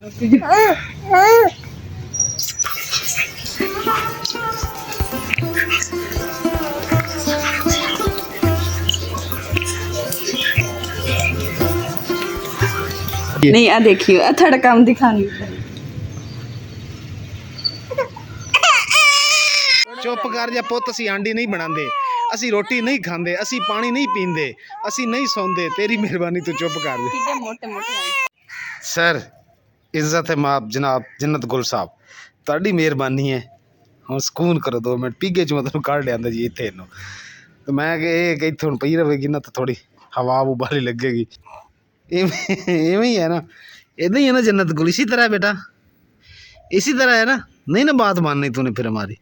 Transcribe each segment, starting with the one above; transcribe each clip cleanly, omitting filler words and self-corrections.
नहीं आ देखियो थोड़ा काम दिखानी। चुप कर जा पुत, असी आंडी नहीं बनाते, असी रोटी नहीं खाते, असी पानी नहीं पींदे, असी नहीं सौंदे। तेरी मेहरबानी तू चुप कर जा। मोटे मोटे सर इज्जत है माप जनाब जन्नत गुल साहब, ਤੁਹਾਡੀ ਮਿਹਰਬਾਨੀ है। ਹੁਣ ਸਕੂਨ ਕਰੋ 2 ਮਿੰਟ, ਪੀਗੇ ਚ ਮਤਲਬ ਕੱਢ ਲਿਆਂਦਾ ਜੀ ਇੱਥੇ ਇਹਨੂੰ। ਤੇ ਮੈਂ ਕਿ ਇਹ ਕਿ ਇੱਥੇ ਹੁਣ ਪਈ ਰਵੇਗੀ ਨਾ ਤਾਂ ਥੋੜੀ ਹਵਾ ਉਬਾਲੀ ਲੱਗੇਗੀ। ਇਵੇਂ ਹੀ है ना, इधर ही है ना जन्नत गुल, इसी तरह है बेटा, इसी तरह है ना। नहीं ना बात माननी तूने फिर हमारी।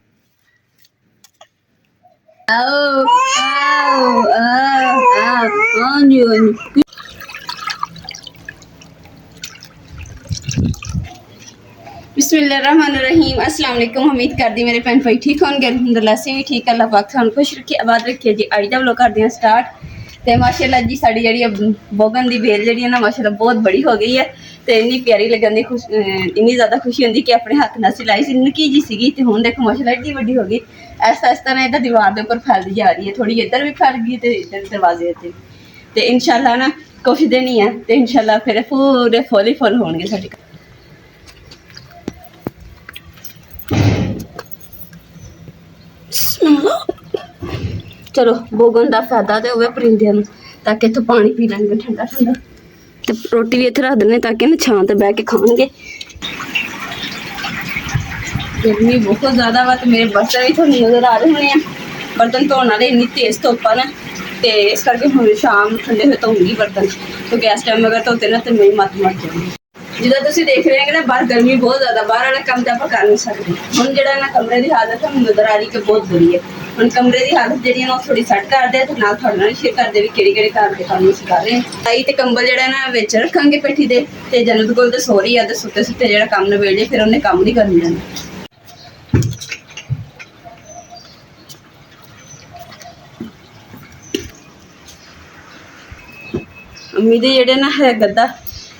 बिस्मिल्लाहिर्रहमानिर्रहीम। अस्सलाम वालेकुम। उम्मीद करदी मेरे भैन भाई ठीक होंगे। अल्हम्दुलिल्लाह से भी ठीक। अल्लाह पाक सानू खुश रखे, आबाद रखे जी। अज दा व्लॉग करदे हां स्टार्ट। ते माशाअल्लाह जी साडी जेहड़ी बोगन दी बेल जेहड़ी है ना माशाअल्लाह बहुत बड़ी हो गई है। ते इन्नी प्यारी लगन दी इन्नी ज़्यादा खुशी होंदी कि अपने हत्थ नाल सिलाई सी निक्की जी सीगी ते हुण देखो माशाअल्लाह एड्डी बड़ी हो गई। ऐसा ऐसा ना इधर दीवार के ऊपर फैलती जा रही है, थोड़ी इधर भी फैल गई ते इधर दरवाजे ते इंशाअल्लाह ना कुछ दिन ही है ते इंशाअल्लाह फिर पूरे फुल ही फुल होणगे साडे। चलो बोगन का फायदा तो होवे परिंदियां नूं, ताकि इत्थों पानी पी लेंगे ठंडा ठंडा, ते रोटी भी इत्थे रख देने ताकि ना छां ते बैठ के खाएंगे। गर्मी बहुत ज़्यादा वा, मेरे बर्तन भी थोड़ी नज़र आ रहे होने, बर्तन धोने वाले इन्नी तेज़ धुप्प आ ना, ते इस करके हुण शाम ठंडे होए धोऊंगी बर्तन, क्योंकि इस टाइम अगर धोते ना तो मेरी मत मर जाएगी। जिदा तुसीं देख रहे हैं ना बाहर गर्मी बहुत ज़्यादा, बाहर वाला काम तो आप कर नहीं सकते। हुण जिहड़ा ना कमरे की हालत है नज़र आ रही कि बहुत बुरी है। हुण कमरे की हालत जिहड़ी है थोड़ी सैट करदे ते नाल थोड़े नाल शेयर करदे भी किहड़े-किहड़े घर दे काम असीं कर रहे हैं। ताई ते कंबल जिहड़ा ना विच रखांगे पेठी दे, ते जन्नत कोल ते सो रही है, ते सुत्ते-सुत्ते जिहड़ा काम नवेड़े फिर उन्हें काम नहीं करन देना। अम्मी दे जेहड़े ना है गद्दा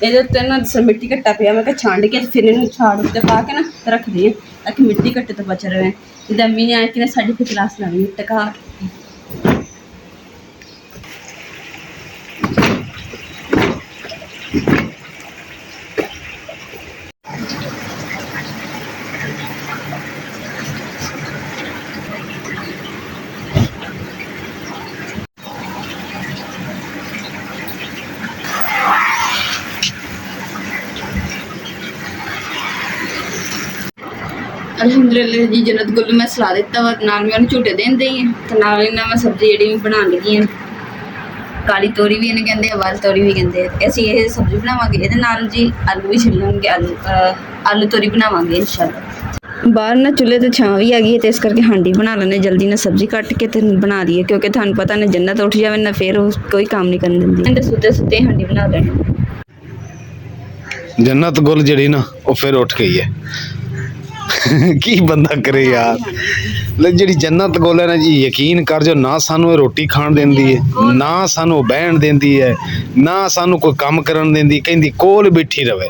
ਇਹਦੇ ਉੱਤੇ ਨਾ ਮਿੱਟੀ ਘੱਟਾ ਪਿਆ, ਮੈਂ ਕਿਹਾ ਛਾਂਡ ਕੇ ਫਿਰ ਇਹਨੂੰ ਛਾੜ ਉੱਤੇ ਪਾ ਕੇ ਨਾ ਰੱਖਦੀ ਹਾਂ ਤਾकि ਮਿੱਟੀ ਘੱਟੇ ਤੋਂ ਬਚ ਰਹੇ। ਜਿੱਦਾਂ ਅੰਮੀ ਨੇ ਆਏ ਕਿ ਨਾ ਸਾਡੀ ਫਿਰ ਕਲਾਸ ਲਾਣੀ ਟਕਾ अल्हम्दुलिल्लाह जी। जन्नत गुल मैं सला दिता वा, नाल मैं झूटे देंदे ही ते नाल इन्ना मैं सब्जी जेहड़ी बनाने लगी हां। काली तोरी भी इन्हें कहते, वाल तोरी भी कहते। असीं ये सब्जी बनावांगे, इहदे नाल जी आलू भी छिलणगे, आलू तोरी बनावांगे इंशाअल्लाह। बाहर ना चुल्हे ते छां भी आ गई है, तो इस करके हांडी बना लेने जल्दी ना सब्जी कट के ते बना लईए, क्योंकि तुहानूं पता ना जन्नत उठ जावे ना फिर कोई काम नहीं करन दिंदी। सुते सुते हांडी बना लेनी। जन्नत गुल जड़ी ना वो फिर उठ गई है। की बंदा करे यार। जी जन्नत गुल है ना जी, यकीन कर जो ना सानू रोटी खाण देंदी है, ना सानू बहन देंदी है, ना सानू कोई काम करन देंदी, कहंदी कोल बैठी रवे।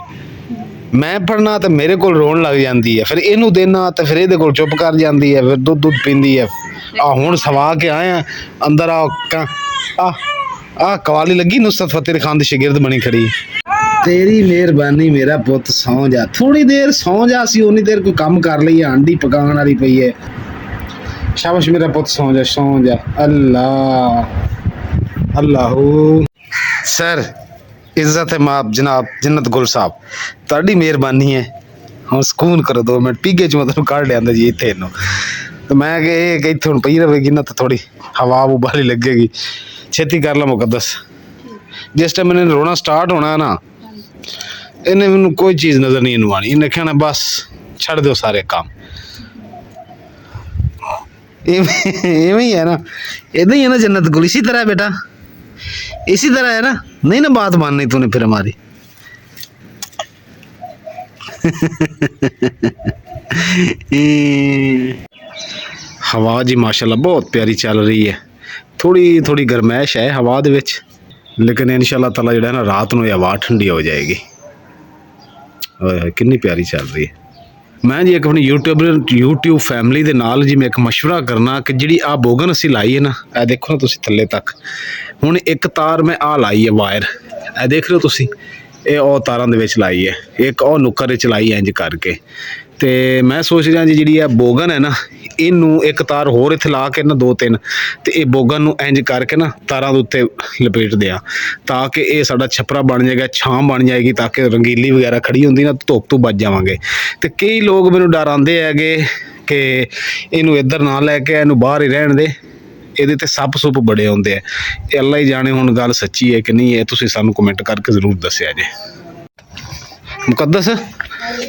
मैं पढ़ना तो मेरे को रोन लग जाती है, फिर इनू देना तो फिर ये कोल चुप कर जाती है, फिर दुध दुध पींदी है। आ हुण सवा के आए हैं अंदर आ कवाली लगी नुसरत फतेह खान दी शागिर्द बनी खड़ी। तेरी मेहरबानी मेरा पुत, सौ जा थोड़ी देर, सौ जा। सी उन्नी देर कोई काम कर ली, आंडी पकाने वाली पई है। शाबाश मेरा पुत, सौ जा सौ जा। अल्लाह अल्लाह। सर इज्जत है माप जनाब जन्नत गुल साहब, ਤੁਹਾਡੀ मेहरबानी है। ਹੁਣ ਸਕੂਨ ਕਰੋ 2 ਮਿੰਟ, ਪੀਗੇ ਚ ਮਤਲਬ ਕੱਢ ਲਿਆਂਦਾ ਜੀ ਇੱਥੇ ਇਹਨੂੰ। ਤੇ ਮੈਂ ਕਿ ਇਹ ਕਿ ਇੱਥੇ ਹੁਣ ਪਈ ਰਵੇਗੀ ਨਾ ਤਾਂ ਥੋੜੀ ਹਵਾ ਉਬਾਲੀ ਲੱਗੇਗੀ। ਛੇਤੀ ਕਰ ਲਾ ਮੁਕੱਦਸ। ਜਿਸ ਟਾਈਮ ਇਹਨੇ ਰੋਣਾ ਸਟਾਰਟ ਹੋਣਾ ਨਾ, ਇਹਨੇ ਮੈਨੂੰ ਕੋਈ ਚੀਜ਼ ਨਜ਼ਰ ਨਹੀਂ ਆਉਣੀ, ਇਹਨੇ ਕਹਿਣਾ ਬਸ ਛੱਡ ਦਿਓ ਸਾਰੇ ਕੰਮ। इवें ही है ना, इधर ही है ना जन्नत गुल, इसी तरह है बेटा, इसी तरह है ना। नहीं ना बात माननी तूने फिर हमारी। हवा जी माशाल्लाह बहुत प्यारी चल रही है, थोड़ी थोड़ी गर्मैश है हवा दे विच, लेकिन इंशाल्लाह ताला जिहड़ा ना रात नूं हवा ठंडी हो जाएगी। ਓਏ ਹੋਏ ਕਿੰਨੀ ਪਿਆਰੀ ਚੱਲ ਰਹੀ ਹੈ। ਮੈਂ ਜੀ ਇੱਕ ਆਪਣੀ YouTube ਫੈਮਿਲੀ ਦੇ ਨਾਲ ਜੀ ਮੈਂ ਇੱਕ ਮਸ਼ਵਰਾ ਕਰਨਾ ਕਿ ਜਿਹੜੀ ਆ ਬੋਗਨ ਅਸੀਂ ਲਾਈ ਹੈ ਨਾ, ਇਹ ਦੇਖੋ ਨਾ ਤੁਸੀਂ ਥੱਲੇ ਤੱਕ, ਹੁਣ ਇੱਕ ਤਾਰ ਮੈਂ ਆ ਲਾਈ ਹੈ ਵਾਇਰ, ਇਹ ਦੇਖ ਰਹੇ ਹੋ ਤੁਸੀਂ, ਇਹ ਉਹ ਤਾਰਾਂ ਦੇ ਵਿੱਚ ਲਾਈ ਹੈ, ਇੱਕ ਉਹ ਨੁੱਕਰ ਵਿੱਚ ਲਾਈ ਇੰਜ ਕਰਕੇ। ਤੇ ਮੈਂ ਸੋਚ ਰਿਹਾ ਜੀ ਜਿਹੜੀ ਇਹ ਬੋਗਨ ਹੈ ਨਾ, ਇਹਨੂੰ ਇੱਕ ਤਾਰ ਹੋਰ ਇੱਥੇ ਲਾ ਕੇ ਨਾ 2-3, ਤੇ ਇਹ ਬੋਗਨ ਨੂੰ ਇੰਜ ਕਰਕੇ ਨਾ ਤਾਰਾਂ ਦੇ ਉੱਤੇ ਲਪੇਟ ਦਿਆਂ, ਤਾਂ ਕਿ ਇਹ ਸਾਡਾ ਛਪਰਾ ਬਣ ਜਾਏਗਾ, ਛਾਂ ਬਣ ਜਾਏਗੀ, ਤਾਂ ਕਿ ਰੰਗੀਲੀ ਵਗੈਰਾ ਖੜੀ ਹੁੰਦੀ ਨਾ ਧੁੱਪ ਤੋਂ ਬਚ ਜਾਵਾਂਗੇ। ਤੇ ਕਈ ਲੋਕ ਮੈਨੂੰ ਡਰਾਉਂਦੇ ਹੈਗੇ ਕਿ ਇਹਨੂੰ ਇੱਧਰ ਨਾ ਲੈ ਕੇ ਇਹਨੂੰ ਬਾਹਰ ਹੀ ਰਹਿਣ ਦੇ, ਇਹਦੇ ਤੇ ਸੱਪ ਸੁੱਪ ਬੜੇ ਹੁੰਦੇ ਆ। ਇਹ ਅੱਲਾ ਹੀ ਜਾਣੇ ਹੁਣ ਗੱਲ ਸੱਚੀ ਹੈ ਕਿ ਨਹੀਂ ਹੈ, ਤੁਸੀਂ ਸਾਨੂੰ ਕਮੈਂਟ ਕਰਕੇ ਜ਼ਰੂਰ ਦੱਸਿਆ ਜੇ। ਮੁਕੱਦਸ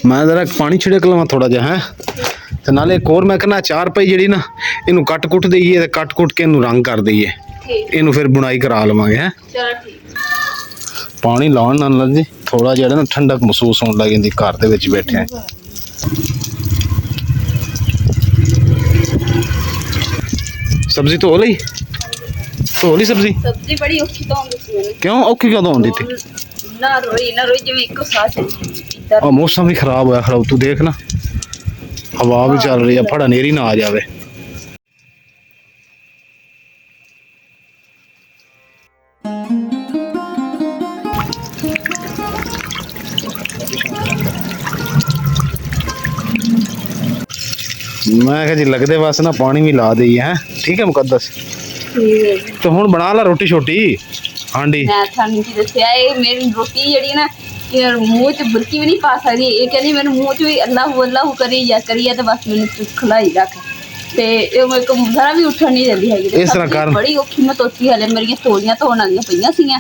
ਮੈਂ ਜ਼ਰਾ ਪਾਣੀ ਛਿੜਕ ਲਵਾਂ ਥੋੜਾ ਜਿਹਾ, ਹੈ ਤੇ ਨਾਲੇ ਇੱਕ ਹੋਰ ਮੈਂ ਕਹਿੰਦਾ 4 ਰੁਪਏ ਜਿਹੜੀ ਨਾ ਇਹਨੂੰ ਕੱਟ ਕੁੱਟ ਦੇਈਏ ਤੇ ਕੱਟ ਕੁੱਟ ਕੇ ਇਹਨੂੰ ਰੰਗ ਕਰ ਦਈਏ, ਇਹਨੂੰ ਫਿਰ ਬੁਣਾਈ ਕਰਾ ਲਵਾਂਗੇ। ਹੈ ਚਲੋ ਠੀਕ। ਪਾਣੀ ਲਾਉਣ ਨਾਲ ਜੀ ਥੋੜਾ ਜਿਹਾ ਨਾ ਠੰਡਕ ਮਹਿਸੂਸ ਹੋਣ ਲੱਗ ਜਾਂਦੀ ਘਰ ਦੇ ਵਿੱਚ ਬੈਠਿਆਂ। ਸਬਜ਼ੀ ਧੋ ਲਈ ਸਬਜ਼ੀ ਬੜੀ ਔਖੀ ਤੋਂ ਹੁੰਦੀ ਸੀ ਮੈਨੂੰ। ਕਿਉਂ ਔਖੀ ਕਿਉਂ ਹੁੰਦੀ ਤੀ? ਨਾ ਰੋਈ ਜਿਵੇਂ ਇੱਕੋ ਸਾਹ ਚੱਲੀ। ਆ ਮੌਸਮ ਵੀ ਖਰਾਬ ਹੋਇਆ ਖਰਾਬ, ਤੂੰ ਦੇਖ ਨਾ ਹਵਾ ਵੀ ਚੱਲ ਰਹੀ ਆ, ਫੜਾ ਨੇਰੀ ਨਾ ਆ ਜਾਵੇ। ਮੈਂ ਕਿਹਾ ਜੀ ਲੱਗਦੇ ਬਸ ਨਾ ਪਾਣੀ ਵੀ ਲਾ ਦੇਈਏ। ਹੈ ਠੀਕ ਹੈ ਮੁਕੱਦਸ, ਤੇ ਹੁਣ ਬਣਾ ਲਾ ਰੋਟੀ ਛੋਟੀ ਹਾਂਡੀ। ਮੈਂ ਤੁਹਾਨੂੰ ਕੀ ਦੱਸਿਆ, ਇਹ ਮੇਰੀ ਰੋਟੀ ਜਿਹੜੀ ਨਾ ਯਾਰ ਮੂੰਹ 'ਚ ਬੁਰਕੀ ਵੀ ਨਹੀਂ ਪਾ ਸਕਦੀ। ਇਹ ਕਹਿੰਦੀ ਮੈਨੂੰ ਮੂੰਹ 'ਚ ਵੀ ਅੱਲਾਹੂ ਕਰੀ ਤੇ ਬਸ ਮੈਨੂੰ ਖਲਾਈ ਰੱਖ, ਤੇ ਇਹ ਮੇਰੇ ਕੋਲ ਜ਼ਰਾ ਵੀ ਉੱਠਣ ਨਹੀਂ ਦਿੰਦੀ ਹੈਗੀ। ਇਸ ਤਰ੍ਹਾਂ ਕਰ, ਬੜੀ ਔਖੀ ਮੈਂ ਧੋਤੀ, ਹਲੇ ਮੇਰੀਆਂ ਤੋਲੀਆਂ ਧੋਣ ਵਾਲੀਆਂ ਪਈਆਂ ਸੀਗੀਆਂ,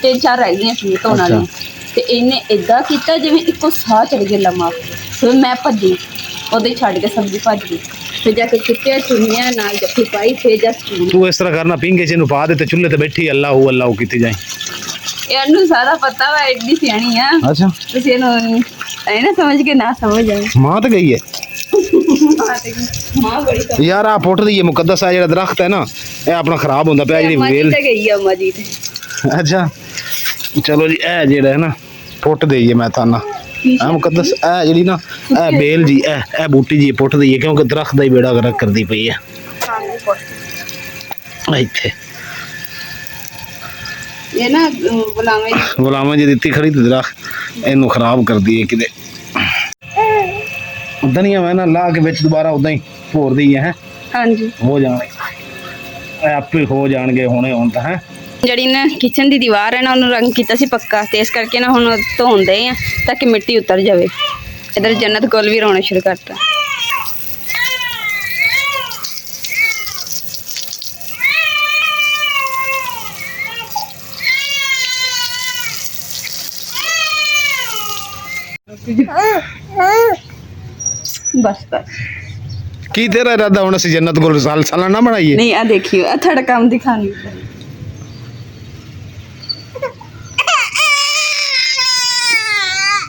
3-4 ਰਹਿ ਗਈਆਂ ਸੀ ਧੋਣ ਵਾਲੀਆਂ, ਤੇ ਇਹਨੇ ਏਦਾਂ ਕੀਤਾ ਜਿਵੇਂ ਇੱਕੋ ਸਾਹ ਚੜ ਗਿਆ ਲੰਮਾ। ਫਿਰ ਮੈਂ ਭੱਜੀ, ਉਹਦੇ ਛੱਡ ਕੇ ਸਬਜ਼ੀ ਭੱਜ ਗਈ, ਫਿਰ ਜਾ ਕੇ ਚੁੱਕਿਆ ਚੁੰਨੀਆਂ ਨਾਲ ਜੱਫੀ ਪਾਈ, ਫਿਰ ਜਾ ਤੂੰ ਇਸ ਤਰ੍ਹਾਂ ਕਰਨਾ, ਪਿੰਗੇ ਚ ਇਹਨੂੰ ਪਾ ਦੇ ਤੇ ਚੁੱਲ੍ਹੇ ਤੇ ਬੈਠੀ ਅੱਲਾਹੂ ਕੀਤੀ ਜਾਏ। ਇਹਨੂੰ ਸਾਰਾ ਪਤਾ ਵਾ, ਐਡੀ ਸਿਆਣੀ ਆ। ਅੱਛਾ ਤੁਸੀਂ ਇਹਨੂੰ ਐ ਨਾ ਸਮਝ ਕੇ ਨਾ ਸਮਝ ਜਾਏ। ਮਾਂ ਤੇ ਗਈ ਹੈ ਮਾਂ ਬੜੀ ਯਾਰ, ਆ ਪੁੱਟ ਦੀ ਮੁਕੱਦਸ ਆ ਜਿਹੜਾ ਦਰਖਤ ਹੈ ਨਾ, ਇਹ ਆਪਣਾ ਖਰਾਬ ਹੁੰਦਾ ਪਿਆ, ਜਿਹੜੀ ਵੇਲ ਤੇ ਗਈ ਆ ਮਾਂ ਜੀ ਤੇ। ਅੱਛਾ ਚਲੋ ਜੀ, ਇਹ ਜਿਹੜਾ ਹੈ ਨਾ ਪੁੱਟ ਦੇਈਏ ਮੈਂ ਤਾਨਾ ਆ ਮੁਕੱਦਸ, ਇਹ ਜਿਹੜੀ ਨਾ ਇਹ ਬੇਲ ਜੀ, ਇਹ ਬੂਟੀ ਜੀ ਪੁੱਟ ਦਈਏ, ਕਿਉਂਕਿ ਦਰਖਤ ਦਾ ਹੀ ਬੇੜਾ ਗਰਕ ਕਰਦੀ ਪਈ ਹੈ ਇੱਥੇ। ਇਹ ਨਾ ਗੁਲਾਮਾਂ ਜੀ ਦਿੱਤੀ ਖੜੀ ਤੇ ਦਰਖਤ ਇਹਨੂੰ ਖਰਾਬ ਕਰਦੀ ਹੈ ਕਿਤੇ। ਧਨੀਆ ਮੈਂ ਨਾ ਲਾ ਕੇ ਵਿੱਚ ਦੁਬਾਰਾ ਉਦਾਂ ਹੀ ਭੋਰ ਦਈਏ। ਹੈ ਹਾਂਜੀ, ਹੋ ਜਾਣਗੇ ਆਪੇ, ਹੋ ਜਾਣਗੇ ਹੁਣੇ ਹੁਣ ਤਾਂ। ਹੈ ਜਿਹੜੀ ਨਾ ਕਿਚਨ ਦੀ ਦੀਵਾਰ ਹੈ ਨਾ, ਉਹਨੂੰ ਰੰਗ ਕੀਤਾ ਸੀ ਪੱਕਾ, ਤੇ ਇਸ ਕਰਕੇ ਨਾ ਹੁਣ ਧੋਂਦੇ ਆ ਤਾਂ ਕਿ ਮਿੱਟੀ ਉਤਰ ਜਾਵੇ। ਇਧਰ ਜੰਨਤ ਕੋਲ ਵੀ ਰੋਣਾ ਸ਼ੁਰੂ ਕਰਤਾ। ਬਸ ਕੀ ਤੇਰਾ ਇਰਾਦਾ ਹੁਣ ਅਸੀਂ ਜੰਨਤ ਕੋਲ ਸਾਲਾ ਨਾ ਬਣਾਈਏ? ਨਹੀਂ, ਆ ਦੇਖਿਓ, ਆ ਤੁਹਾਡਾ ਕੰਮ ਦਿਖਾਣੀ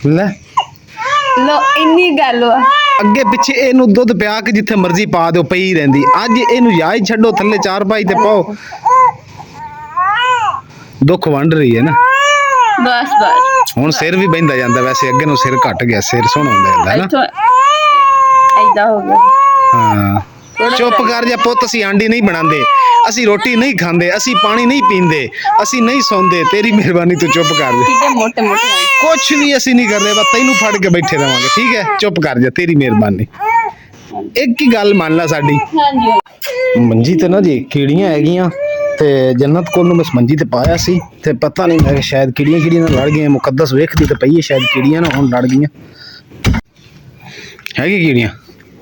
ਲੈ ਲੋ, ਇੰਨੀ ਗੱਲ ਵਾ। ਅੱਗੇ ਪਿੱਛੇ ਇਹਨੂੰ ਦੁੱਧ ਪਿਆ ਕੇ ਜਿੱਥੇ ਮਰਜ਼ੀ ਪਾ ਦਿਓ, ਪਈ ਰਹਿੰਦੀ। ਅੱਜ ਇਹਨੂੰ ਜਾ ਹੀ ਛੱਡੋ ਥੱਲੇ 4 ਪਾਈ ਤੇ ਪਾਓ, ਦੁੱਖ ਵੰਡ ਰਹੀ ਹੈ ਨਾ। ਬਸ ਹੁਣ ਸਿਰ ਵੀ ਬਹਿੰਦਾ ਜਾਂਦਾ, ਵੈਸੇ ਅੱਗੇ ਨੂੰ ਸਿਰ ਘਟ ਗਿਆ, ਸਿਰ ਸੋਹਣਾ ਹੁੰਦਾ ਜਾਂਦਾ ਨਾ। ਐਦਾਂ ਹੋ ਗਿਆ। ਹਾਂ ਚੁੱਪ ਕਰ ਜਾ ਪੁੱਤ, ਅਸੀਂ ਆਂਡੀ ਨਹੀਂ ਬਣਾਉਂਦੇ, ਅਸੀਂ ਰੋਟੀ ਨਹੀਂ ਖਾਂਦੇ, ਅਸੀਂ ਪਾਣੀ ਨਹੀਂ ਪੀਂਦੇ, ਅਸੀਂ ਨਹੀਂ ਸੌਂਦੇ, ਤੇਰੀ ਮਿਹਰਬਾਨੀ ਤੂੰ ਚੁੱਪ ਕਰ ਜਾ। ਕਿਤੇ ਮੋਟੇ ਕੁਛ ਵੀ ਅਸੀਂ ਨਹੀਂ ਕਰਦੇ, ਬਸ ਤੈਨੂੰ ਫੜ ਕੇ ਬੈਠੇ ਰਵਾਂਗੇ, ਠੀਕ ਹੈ? ਚੁੱਪ ਕਰ ਜਾ, ਤੇਰੀ ਮਿਹਰਬਾਨੀ। ਇੱਕ ਹੀ ਗੱਲ ਮੰਨ ਲੈ ਸਾਡੀ, ਮੰਜੀ ਤੇ ਨਾ ਜੀ ਕੀੜੀਆਂ ਹੈਗੀਆਂ, ਤੇ ਜੰਨਤ ਕੋਲ ਨੂੰ ਮੈਂ ਮੰਜੀ ਤੇ ਪਾਇਆ ਸੀ, ਤੇ ਪਤਾ ਨਹੀਂ ਮੈਂ ਸ਼ਾਇਦ ਕੀੜੀਆਂ ਨਾਲ ਲੜ ਗਈਆਂ। ਮੁਕੱਦਸ ਵੇਖਦੀ ਤੇ ਪਈ ਹੈ, ਸ਼ਾਇਦ ਕੀੜੀਆਂ ਨਾਲ ਹੁਣ ਲੜ ਗਈਆਂ। ਹੈਗੀ ਕੀੜੀਆਂ?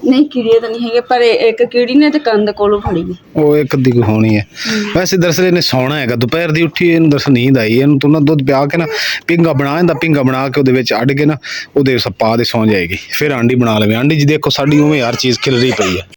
ਨਹੀਂ, ਕੀੜੀਆਂ ਤਾਂ ਨਹੀਂ ਹੈਗੇ, ਪਰ ਇੱਕ ਕੀੜੀ ਨੇ ਤੇ ਕੰਧ ਕੋਲੋਂ ਫੜੀ ਗਈ। ਉਹ ਇੱਕ ਅੱਧੀ ਕੋਈ ਹੋਣੀ ਹੈ। ਵੈਸੇ ਦਰਅਸਲ ਇਹਨੇ ਸੌਣਾ ਹੈਗਾ, ਦੁਪਹਿਰ ਦੀ ਉੱਠੀ, ਇਹਨੂੰ ਦਰਅਸਲ ਨੀਂਦ ਆਈ, ਇਹਨੂੰ ਤੂੰ ਨਾ ਦੁੱਧ ਪਿਆ ਕੇ ਨਾ ਪਿੰਗਾ ਬਣਾ ਦਿੰਦਾ, ਪਿੰਗਾ ਬਣਾ ਕੇ ਉਹਦੇ ਵਿੱਚ ਅੱਡ ਕੇ ਨਾ ਉਹਦੇ ਪਾ ਦੇ ਸੌਂ ਜਾਏਗੀ, ਫਿਰ ਆਂਡੀ ਬਣਾ ਲਵੇ। ਆਂਡੀ ਜੀ ਦੇਖੋ ਸਾਡੀ ਉਵੇਂ ਹਰ ਚੀਜ਼ ਖਿਲਰੀ ਪਈ ਹੈ।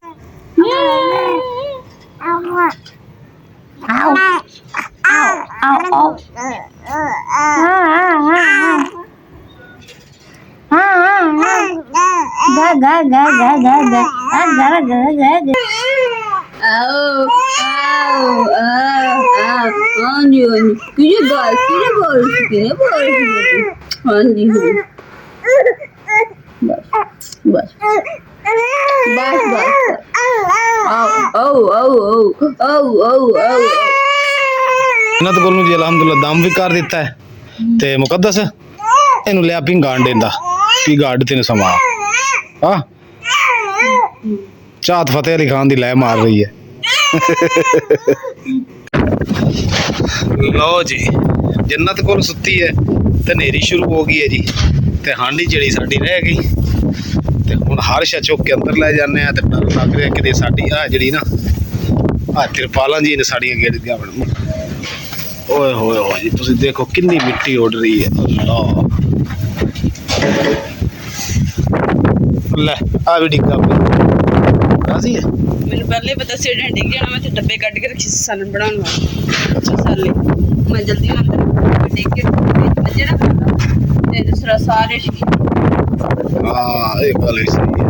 ਹਾਂਜੀ बस बस बस बस आओ आओ आओ आओ आओ आओ ਇਹਨਾਂ ਤੋਂ ਕੋਲ ਨੂੰ ਜੀ ਅਲਹਮਦੁਲਿਲਾ ਦਮ ਵੀ ਕਰ ਦਿੱਤਾ ਹੈ ਤੇ ਮੁਕੱਦਸ ਇਹਨੂੰ ਲਿਆ ਪੀ ਗਾਂਡ ਦਿੰਦਾ ਪੀ ਗਾਂਡ ਤੈਨੂੰ ਸਮਾ ਆ ਚਾਹਤ ਫਤਿਹ ਅਲੀ ਖਾਨ ਦੀ ਲੈ ਮਾਰ ਰਹੀ ਹੈ ਲਓ ਜੀ ਜੰਨਤ ਕੋਲ ਸੁੱਤੀ ਹੈ ਤੇ ਹਨੇਰੀ ਸ਼ੁਰੂ ਹੋ ਗਈ ਹੈ ਜੀ ਤੇ ਹਾਂਡੀ ਜਿਹੜੀ ਸਾਡੀ ਰਹਿ ਗਈ ਤੇ ਹੁਣ ਹਰ ਸ਼ਾ ਚੁੱਕ ਕੇ ਅੰਦਰ ਲੈ ਜਾਂਦੇ ਆ ਤੇ ਡਰ ਲੱਗ ਰਿਹਾ ਕਿਤੇ ਸਾਡੀ ਆ ਜਿਹੜੀ ਨਾ ਆ ਤਿਰਪਾਲਾਂ ਜੀ ਨੇ ਸਾਡੀਆਂ ਗੇੜ ਦੀਆਂ ਬਣ ਓਏ ਹੋਏ ਹੋਏ ਜੀ ਤੁਸੀਂ ਦੇਖੋ ਕਿੰਨੀ ਮਿੱਟੀ ਉੱਡ ਰਹੀ ਹੈ ਅੱਲਾ ਲੈ ਆ ਵੀ ਡਿੱਗਾ ਰਾਜ਼ੀ ਹੈ ਮੈਨੂੰ ਪਹਿਲੇ ਪਤਾ ਸੀ ਡੰਡੇ ਗਿਆ ਮੈਂ ਤੇ ਡੱਬੇ ਕੱਢ ਕੇ ਰੱਖੀ ਸੀ ਸਾਲਨ ਬਣਾਉਣ ਵਾਸਤੇ ਮਸਾਲੇ ਮੈਂ ਜਲਦੀ ਅੰਦਰ ਡੇਕ ਕੇ ਵੱਜੇ ਨਾ ਤੇ ਦੂਸਰਾ ਸਾਰੇ ਹਾਂ ਇਹ ਗੱਲ ਹੀ ਸਹੀ ਹੈ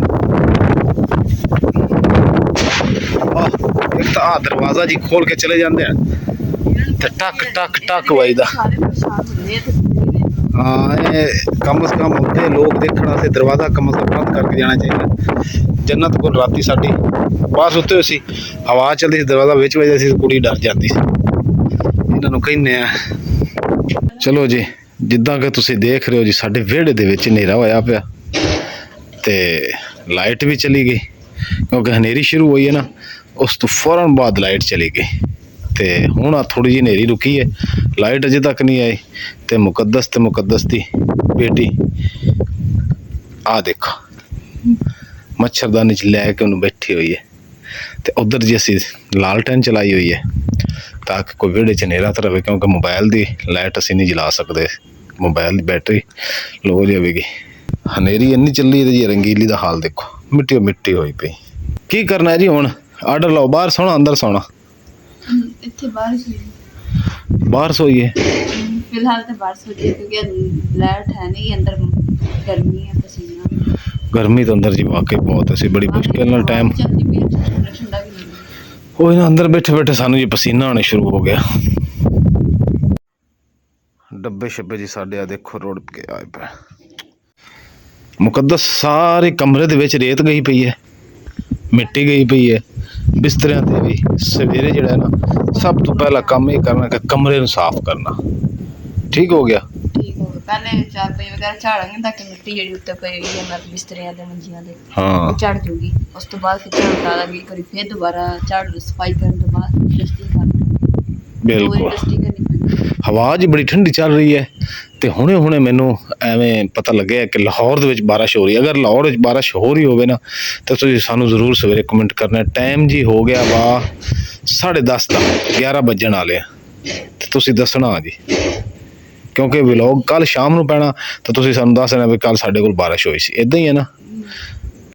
ਇੱਕ ਤਾਂ ਆ ਦਰਵਾਜ਼ਾ ਜੀ ਖੋਲ ਕੇ ਚਲੇ ਜਾਂਦੇ ਆ ਤੇ ਟਕ ਟਕ ਟਕ ਵੱਜਦਾ ਸਾਰੇ ਪਰੇਸ਼ਾਨ ਹੁੰਦੇ ਆ ਹਾਂ ਇਹ ਕਮ ਸੇ ਕਮ ਹੁੰਦੇ ਲੋਕ ਦੇਖਣ ਵਾਸਤੇ ਦਰਵਾਜ਼ਾ ਕਮ ਸੇ ਕਮ ਬੰਦ ਕਰਕੇ ਜਾਣਾ ਚਾਹੀਦਾ ਜੰਨਤ ਕੋਲ ਰਾਤੀ ਸਾਡੀ ਬਾਹਰ ਸੁੱਤੇ ਹੋਏ ਸੀ ਹਵਾ ਚੱਲਦੀ ਸੀ ਦਰਵਾਜ਼ਾ ਵਿੱਚ ਵੱਜਦਾ ਸੀ ਕੁੜੀ ਡਰ ਜਾਂਦੀ ਸੀ ਇਹਨਾਂ ਨੂੰ ਕਹਿੰਦੇ ਆ ਚਲੋ ਜੀ ਜਿੱਦਾਂ ਕਿ ਤੁਸੀਂ ਦੇਖ ਰਹੇ ਹੋ ਜੀ ਸਾਡੇ ਵਿਹੜੇ ਦੇ ਵਿੱਚ ਹਨੇਰਾ ਹੋਇਆ ਪਿਆ ਤੇ ਲਾਈਟ ਵੀ ਚਲੀ ਗਈ ਕਿਉਂਕਿ ਹਨੇਰੀ ਸ਼ੁਰੂ ਹੋਈ ਹੈ ਨਾ ਉਸ ਤੋਂ ਫੌਰਨ ਬਾਅਦ ਲਾਈਟ ਚਲੀ ਗਈ ਤੇ ਹੁਣ ਆ ਥੋੜੀ ਜਿਹੀ ਹਨੇਰੀ ਰੁਕੀ ਹੈ ਲਾਈਟ ਅਜੇ ਤੱਕ ਨਹੀਂ ਆਈ ਤੇ ਮੁਕੱਦਸ ਦੀ ਬੇਟੀ ਆ ਦੇਖੋ ਮੱਛਰਦਾਨੀ 'ਚ ਲੈ ਕੇ ਉਹਨੂੰ ਬੈਠੀ ਹੋਈ ਹੈ ਤੇ ਉਧਰ ਜੀ ਅਸੀਂ ਲਾਲਟੈਨ ਚਲਾਈ ਹੋਈ ਹੈ ਤਾਂ ਕਿ ਕੋਈ ਵਿਹੜੇ 'ਚ ਹਨੇਰਾ ਤਾਂ ਰਵੇ ਕਿਉਂਕਿ ਮੋਬਾਈਲ ਦੀ ਲਾਈਟ ਅਸੀਂ ਨਹੀਂ ਜਲਾ ਸਕਦੇ ਮੋਬਾਈਲ ਦੀ ਬੈਟਰੀ ਲੋ ਹੋ ਜਾਵੇਗੀ ਹਨੇਰੀ ਇੰਨੀ ਚੱਲੀ ਤੇ ਜੀ ਰੰਗੀਲੀ ਦਾ ਹਾਲ ਦੇਖੋ ਮਿੱਟੀ ਹੋਈ ਪਈ ਕੀ ਕਰਨਾ ਹੈ ਜੀ ਹੁਣ ਆਰਡਰ ਲਓ ਬਾਹਰ ਸੌਣਾ ਅੰਦਰ ਸੌਣਾ ਇੱਥੇ ਬਾਹਰ ਸੋਈਏ ਫਿਲਹਾਲ ਤਾਂ ਬਾਹਰ ਸੋਈਏ ਕਿਉਂਕਿ ਲਾਈਟ ਹੈ ਨਹੀਂ ਅੰਦਰ ਗਰਮੀ ਹੈ ਪਸੀਨਾ ਗਰਮੀ ਤਾਂ ਅੰਦਰ ਜੀ ਵਾਕਈ ਬਹੁਤ ਹੈ ਸੀ ਬੜੀ ਮੁਸ਼ਕਿਲ ਨਾਲ ਟਾਈਮ ਠੰਡਾ ਵੀ ਨਹੀਂ ਉਹ ਇਹਨਾਂ ਅੰਦਰ ਬੈਠੇ ਸਾਨੂੰ ਜੀ ਪਸੀਨਾ ਆਉਣਾ ਸ਼ੁਰੂ ਹੋ ਗਿਆ ਡੱਬੇ ਸ਼ੱਬੇ ਜੀ ਸਾਡੇ ਆ ਦੇਖੋ ਰੋਡ ਕੇ ਆਏ ਪਏ ਮੁਕੱਦਸ ਸਾਰੇ ਕਮਰੇ ਦੇ ਵਿੱਚ ਰੇਤ ਗਈ ਪਈ ਹੈ ਮਿੱਟੀ ਗਈ ਪਈ ਹੈ ਬਿਸਤਰਿਆਂ ਤੇ ਵੀ ਸਵੇਰੇ ਜਿਹੜਾ ਨਾ ਸਭ ਤੋਂ ਪਹਿਲਾ ਕੰਮ ਇਹ ਕਰਨਾ ਕਿ ਕਮਰੇ ਨੂੰ ਸਾਫ਼ ਕਰਨਾ ਠੀਕ ਹੋ ਗਿਆ ਠੀਕ ਹੋ ਗਿਆ ਪਹਿਲੇ ਚਾਰਪਾਈ ਵਗੈਰਾ ਝਾੜਾਂਗੇ ਤਾਂ ਕਿ ਮਿੱਟੀ ਜਿਹੜੀ ਉੱਤੇ ਪਈ ਹੋਈ ਹੈ ਨਾਲ ਬਿਸਤਰਿਆਂ ਦੇ ਮੰਜੀਆਂ ਦੇ ਹਾਂ ਝੜ ਜੂਗੀ ਉਸ ਤੋਂ ਬਾਅਦ ਫਿਰ ਝਾੜੂ ਲਾ ਲਾਂਗੇ ਕਰੀ ਫਿਰ ਦੁਬਾਰਾ ਝਾੜੂ ਸਫਾਈ ਕਰਨ ਤੋਂ ਬਾਅਦ ਡਸਟਿੰਗ ਕਰ ਬਿਲਕੁਲ ਡਸਟਿੰਗ ਕਰਨੀ ਹਵਾ ਜੀ ਬੜੀ ਠੰਡੀ ਚੱਲ ਰਹੀ ਹੈ ਤੇ ਹੁਣੇ ਮੈਨੂੰ ਐਵੇਂ ਪਤਾ ਲੱਗਿਆ ਕਿ ਲਾਹੌਰ ਦੇ ਵਿੱਚ ਬਾਰਿਸ਼ ਹੋ ਰਹੀ ਹੈ ਅਗਰ ਲਾਹੌਰ ਵਿੱਚ ਬਾਰਿਸ਼ ਹੋ ਰਹੀ ਹੋਵੇ ਨਾ ਤਾਂ ਤੁਸੀਂ ਸਾਨੂੰ ਜ਼ਰੂਰ ਸਵੇਰੇ ਕਮੈਂਟ ਕਰਨਾ ਟਾਈਮ ਜੀ ਹੋ ਗਿਆ ਵਾ 10:30 ਦਾ 11 ਵੱਜਣ ਵਾਲੇ ਆ ਤੇ ਤੁਸੀਂ ਦੱਸਣਾ ਜੀ ਕਿਉਂਕਿ ਵਲੌਗ ਕੱਲ ਸ਼ਾਮ ਨੂੰ ਪੈਣਾ ਤਾਂ ਤੁਸੀਂ ਸਾਨੂੰ ਦੱਸ ਦੇਣਾ ਵੀ ਕੱਲ ਸਾਡੇ ਕੋਲ ਬਾਰਿਸ਼ ਹੋਈ ਸੀ ਇਦਾਂ ਹੀ ਹੈ ਨਾ